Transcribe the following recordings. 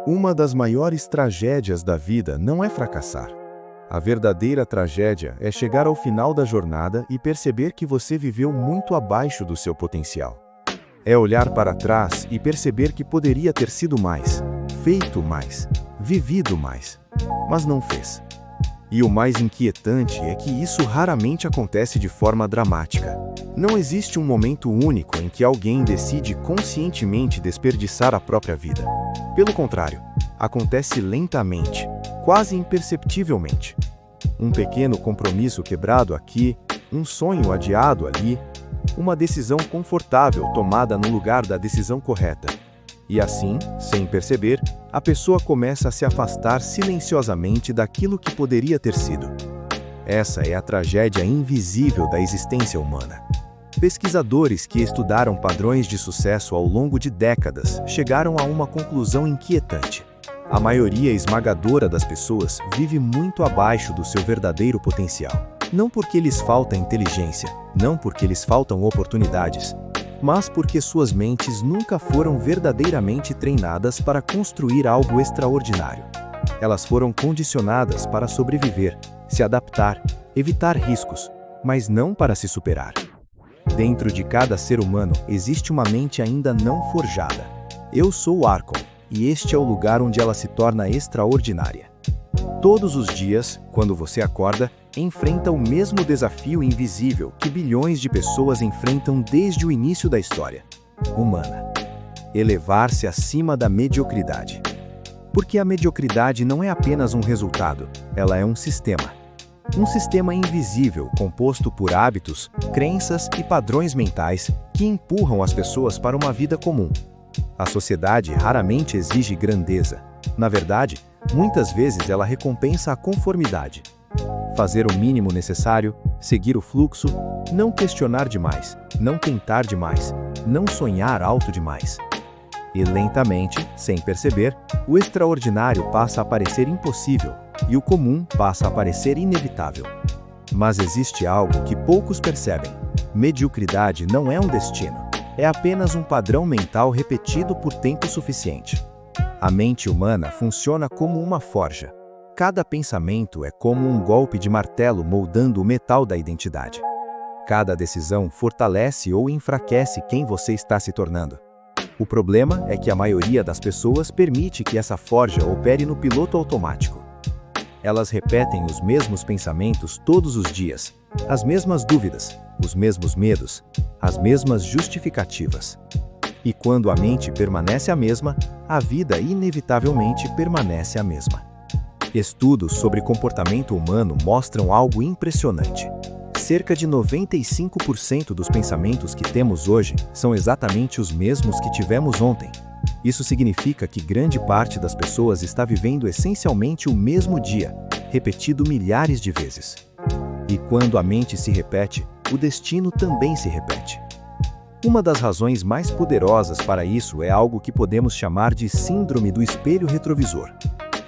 Uma das maiores tragédias da vida não é fracassar. A verdadeira tragédia é chegar ao final da jornada e perceber que você viveu muito abaixo do seu potencial. É olhar para trás e perceber que poderia ter sido mais, feito mais, vivido mais, mas não fez. E o mais inquietante é que isso raramente acontece de forma dramática. Não existe um momento único em que alguém decide conscientemente desperdiçar a própria vida. Pelo contrário, acontece lentamente, quase imperceptivelmente. Um pequeno compromisso quebrado aqui, um sonho adiado ali, uma decisão confortável tomada no lugar da decisão correta. E assim, sem perceber, a pessoa começa a se afastar silenciosamente daquilo que poderia ter sido. Essa é a tragédia invisível da existência humana. Pesquisadores que estudaram padrões de sucesso ao longo de décadas chegaram a uma conclusão inquietante. A maioria esmagadora das pessoas vive muito abaixo do seu verdadeiro potencial. Não porque lhes falta inteligência, não porque lhes faltam oportunidades, mas porque suas mentes nunca foram verdadeiramente treinadas para construir algo extraordinário. Elas foram condicionadas para sobreviver, se adaptar, evitar riscos, mas não para se superar. Dentro de cada ser humano existe uma mente ainda não forjada. Eu sou o Archon, e este é o lugar onde ela se torna extraordinária. Todos os dias, quando você acorda, enfrenta o mesmo desafio invisível que bilhões de pessoas enfrentam desde o início da história humana: elevar-se acima da mediocridade. Porque a mediocridade não é apenas um resultado, ela é um sistema. Um sistema invisível composto por hábitos, crenças e padrões mentais que empurram as pessoas para uma vida comum. A sociedade raramente exige grandeza. Na verdade, muitas vezes ela recompensa a conformidade. Fazer o mínimo necessário, seguir o fluxo, não questionar demais, não tentar demais, não sonhar alto demais. E lentamente, sem perceber, o extraordinário passa a parecer impossível e o comum passa a parecer inevitável. Mas existe algo que poucos percebem: mediocridade não é um destino, é apenas um padrão mental repetido por tempo suficiente. A mente humana funciona como uma forja. Cada pensamento é como um golpe de martelo moldando o metal da identidade. Cada decisão fortalece ou enfraquece quem você está se tornando. O problema é que a maioria das pessoas permite que essa forja opere no piloto automático. Elas repetem os mesmos pensamentos todos os dias, as mesmas dúvidas, os mesmos medos, as mesmas justificativas. E quando a mente permanece a mesma, a vida inevitavelmente permanece a mesma. Estudos sobre comportamento humano mostram algo impressionante. Cerca de 95% dos pensamentos que temos hoje são exatamente os mesmos que tivemos ontem. Isso significa que grande parte das pessoas está vivendo essencialmente o mesmo dia, repetido milhares de vezes. E quando a mente se repete, o destino também se repete. Uma das razões mais poderosas para isso é algo que podemos chamar de síndrome do espelho retrovisor.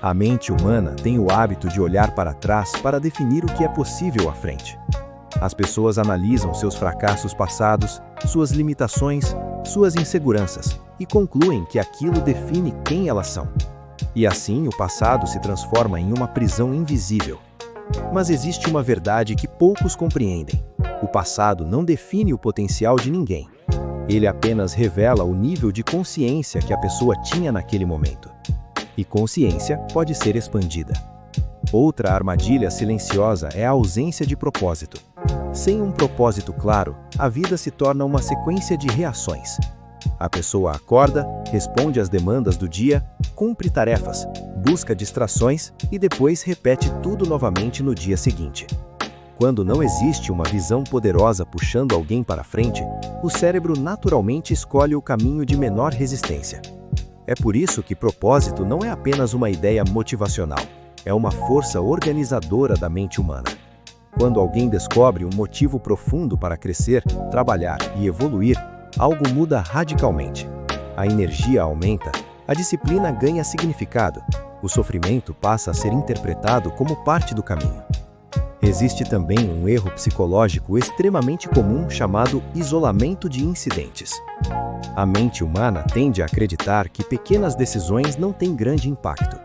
A mente humana tem o hábito de olhar para trás para definir o que é possível à frente. As pessoas analisam seus fracassos passados, suas limitações, suas inseguranças e concluem que aquilo define quem elas são. E assim o passado se transforma em uma prisão invisível. Mas existe uma verdade que poucos compreendem: o passado não define o potencial de ninguém. Ele apenas revela o nível de consciência que a pessoa tinha naquele momento. E consciência pode ser expandida. Outra armadilha silenciosa é a ausência de propósito. Sem um propósito claro, a vida se torna uma sequência de reações. A pessoa acorda, responde às demandas do dia, cumpre tarefas, busca distrações e depois repete tudo novamente no dia seguinte. Quando não existe uma visão poderosa puxando alguém para frente, o cérebro naturalmente escolhe o caminho de menor resistência. É por isso que propósito não é apenas uma ideia motivacional, é uma força organizadora da mente humana. Quando alguém descobre um motivo profundo para crescer, trabalhar e evoluir, algo muda radicalmente. A energia aumenta, a disciplina ganha significado, o sofrimento passa a ser interpretado como parte do caminho. Existe também um erro psicológico extremamente comum chamado isolamento de incidentes. A mente humana tende a acreditar que pequenas decisões não têm grande impacto.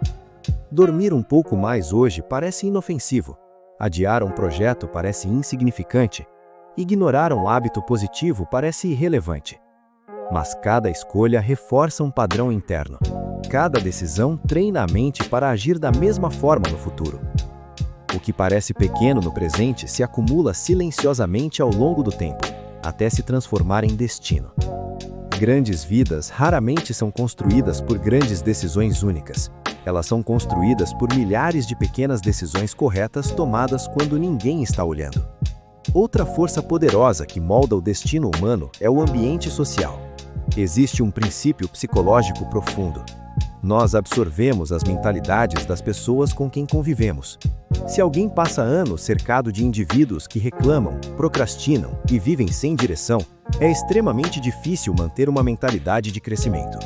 Dormir um pouco mais hoje parece inofensivo. Adiar um projeto parece insignificante. Ignorar um hábito positivo parece irrelevante. Mas cada escolha reforça um padrão interno. Cada decisão treina a mente para agir da mesma forma no futuro. O que parece pequeno no presente se acumula silenciosamente ao longo do tempo, até se transformar em destino. Grandes vidas raramente são construídas por grandes decisões únicas. Elas são construídas por milhares de pequenas decisões corretas tomadas quando ninguém está olhando. Outra força poderosa que molda o destino humano é o ambiente social. Existe um princípio psicológico profundo. Nós absorvemos as mentalidades das pessoas com quem convivemos. Se alguém passa anos cercado de indivíduos que reclamam, procrastinam e vivem sem direção, é extremamente difícil manter uma mentalidade de crescimento.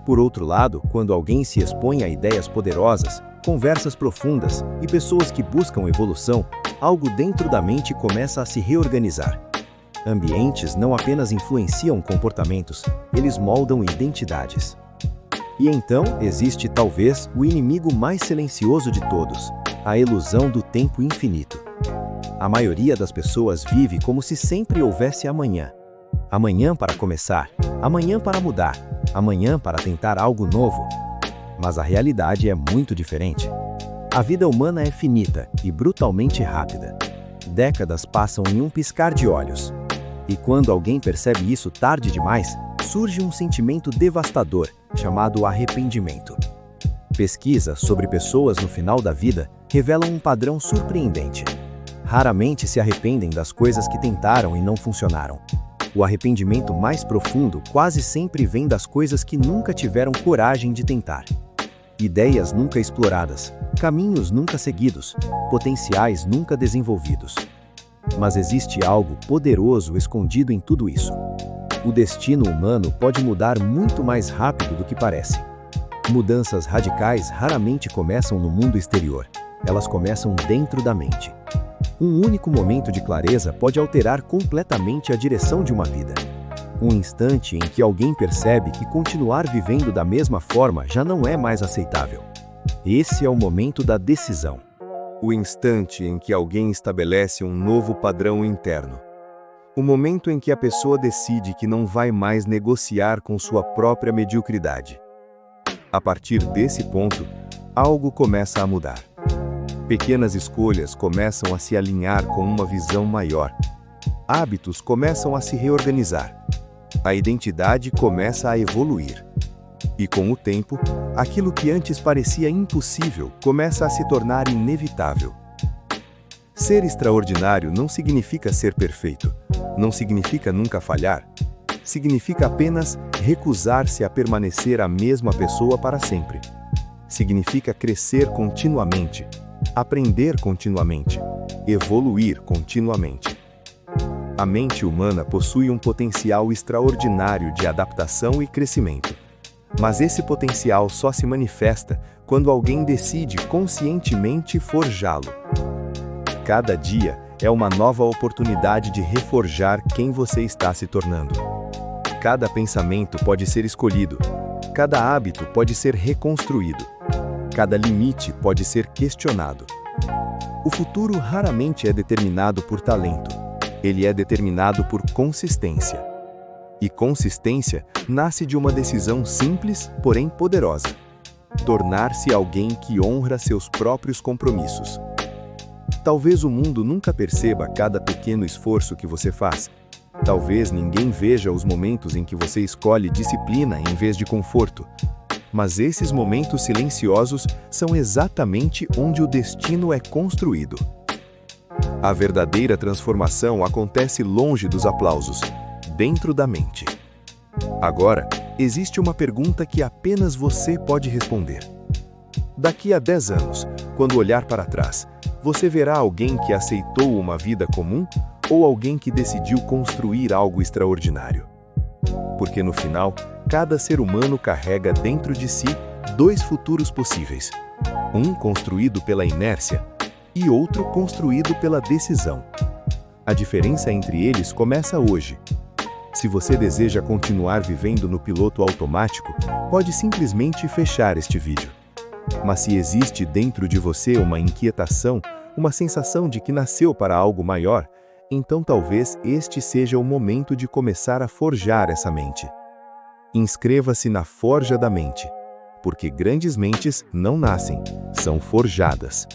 Por outro lado, quando alguém se expõe a ideias poderosas, conversas profundas e pessoas que buscam evolução, algo dentro da mente começa a se reorganizar. Ambientes não apenas influenciam comportamentos, eles moldam identidades. E então existe talvez o inimigo mais silencioso de todos, a ilusão do tempo infinito. A maioria das pessoas vive como se sempre houvesse amanhã. Amanhã para começar, amanhã para mudar, amanhã para tentar algo novo. Mas a realidade é muito diferente. A vida humana é finita e brutalmente rápida. Décadas passam em um piscar de olhos. E quando alguém percebe isso tarde demais, surge um sentimento devastador, chamado arrependimento. Pesquisas sobre pessoas no final da vida revelam um padrão surpreendente. Raramente se arrependem das coisas que tentaram e não funcionaram. O arrependimento mais profundo quase sempre vem das coisas que nunca tiveram coragem de tentar. Ideias nunca exploradas, caminhos nunca seguidos, potenciais nunca desenvolvidos. Mas existe algo poderoso escondido em tudo isso. O destino humano pode mudar muito mais rápido do que parece. Mudanças radicais raramente começam no mundo exterior. Elas começam dentro da mente. Um único momento de clareza pode alterar completamente a direção de uma vida. Um instante em que alguém percebe que continuar vivendo da mesma forma já não é mais aceitável. Esse é o momento da decisão. O instante em que alguém estabelece um novo padrão interno. O momento em que a pessoa decide que não vai mais negociar com sua própria mediocridade. A partir desse ponto, algo começa a mudar. Pequenas escolhas começam a se alinhar com uma visão maior. Hábitos começam a se reorganizar. A identidade começa a evoluir. E com o tempo, aquilo que antes parecia impossível começa a se tornar inevitável. Ser extraordinário não significa ser perfeito. Não significa nunca falhar. Significa apenas recusar-se a permanecer a mesma pessoa para sempre. Significa crescer continuamente, aprender continuamente, evoluir continuamente. A mente humana possui um potencial extraordinário de adaptação e crescimento. Mas esse potencial só se manifesta quando alguém decide conscientemente forjá-lo. Cada dia é uma nova oportunidade de reforjar quem você está se tornando. Cada pensamento pode ser escolhido, cada hábito pode ser reconstruído, cada limite pode ser questionado. O futuro raramente é determinado por talento, ele é determinado por consistência. E consistência nasce de uma decisão simples, porém poderosa: tornar-se alguém que honra seus próprios compromissos. Talvez o mundo nunca perceba cada pequeno esforço que você faz. Talvez ninguém veja os momentos em que você escolhe disciplina em vez de conforto. Mas esses momentos silenciosos são exatamente onde o destino é construído. A verdadeira transformação acontece longe dos aplausos, dentro da mente. Agora, existe uma pergunta que apenas você pode responder. Daqui a 10 anos, quando olhar para trás, você verá alguém que aceitou uma vida comum ou alguém que decidiu construir algo extraordinário? Porque no final, cada ser humano carrega dentro de si 2 futuros possíveis. Um construído pela inércia, e outro construído pela decisão. A diferença entre eles começa hoje. Se você deseja continuar vivendo no piloto automático, pode simplesmente fechar este vídeo. Mas se existe dentro de você uma inquietação, uma sensação de que nasceu para algo maior, então talvez este seja o momento de começar a forjar essa mente. Inscreva-se na Forja da Mente, porque grandes mentes não nascem, são forjadas.